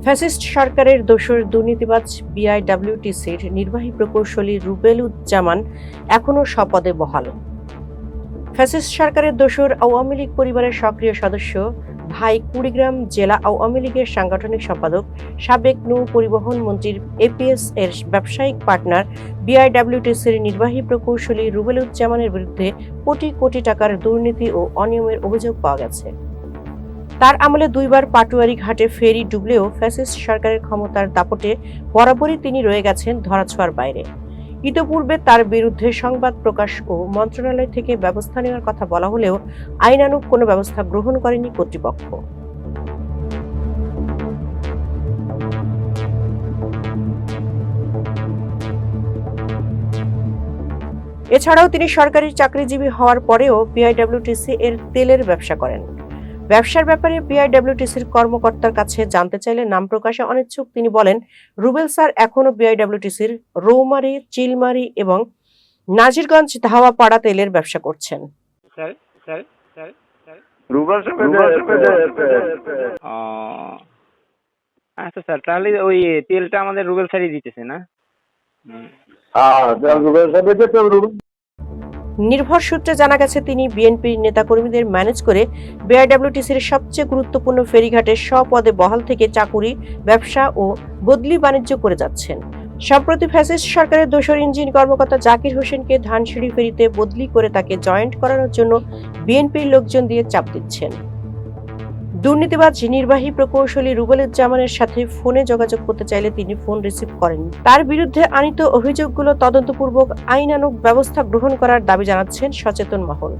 Fascist সরকারের দোসর দুর্নীতিবাজ বিআইডব্লিউটিসির নির্বাহী প্রকৌশলী রুবেলুজ্জামান এখনও স্বপদে বহাল। ফ্যাসিস্ট সরকারের দোসর আওয়ামী লীগ পরিবারের সক্রিয় সদস্য ভাই কুড়িগ্রাম জেলা আওয়ামী লীগের সাংগঠনিক সম্পাদক, সাবেক নৌ পরিবহন মন্ত্রীর এপিএস এর ব্যবসায়িক পার্টনার বিআইডব্লিউটিসির নির্বাহী প্রকৌশলী রুবেলুজ্জামানের বিরুদ্ধে কোটি কোটি টাকার দুর্নীতি ও অনিয়মের অভিযোগ পাওয়া গেছে। তার আমলে দুইবার পাটুয়ারি ঘাটে ফেরি ডুবলেও ফ্যাসিস্ট সরকারের ক্ষমতার দাপটে বরাবরই তিনি রয়ে গেছেন ধরাছোঁয়ার বাইরে। ইতোপূর্বে তার বিরুদ্ধে সংবাদ প্রকাশ ও মন্ত্রণালয় থেকে ব্যবস্থা নেওয়ার কথা বলা হলেও আইনানুগ কোনো ব্যবস্থা গ্রহণ করেনি কর্তৃপক্ষ। এছাড়াও তিনি সরকারি চাকরিজীবী হওয়ার পরেও বিআইডব্লিউটিসি এর তেলের ব্যবসা করেন। ব্যবসার ব্যাপারে বিআইডব্লিউটিসির কর্মকর্তার কাছে জানতে চাইলে নাম প্রকাশে অনিচ্ছুক তিনি বলেন, রুবেল স্যার এখনো বিআইডব্লিউটিসির রৌমারী, চিলমারী এবং নাজিরগঞ্জ ধাওয়াপাড়া তেলের ব্যবসা করছেন। আচ্ছা স্যার, তাহলে ওই তেলটা আমাদের রুবেল স্যারই দিতেছে না? নির্ভর সূত্রে জানা গেছে তিনি বিএনপির নেতাকর্মীদের ম্যানেজ করে বিআইডব্লিউটিসির সবচেয়ে গুরুত্বপূর্ণ ফেরিঘাটে স্বপদে বহাল থেকে চাকুরি, ব্যবসা ও বদলি বাণিজ্য করে যাচ্ছেন। সম্প্রতি ফ্যাসিস্ট সরকারের দোসর ইঞ্জিন কর্মকর্তা জাকির হোসেনকে ধানসিঁড়ি ফেরিতে বদলি করে তাকে জয়েন্ট করানোর জন্য বিএনপির লোকজন দিয়ে চাপ দিচ্ছেন। দুর্নীতিবাজ নির্বাহী প্রকৌশলী রুবেলুজ্জামানের সাথে ফোনে যোগাযোগ করতে চাইলে তিনি ফোন রিসিভ করেননি। তার বিরুদ্ধে আনীত অভিযোগগুলো তদন্তপূর্বক আইনানুগ ব্যবস্থা গ্রহণ করার দাবি জানাচ্ছেন সচেতন মহল।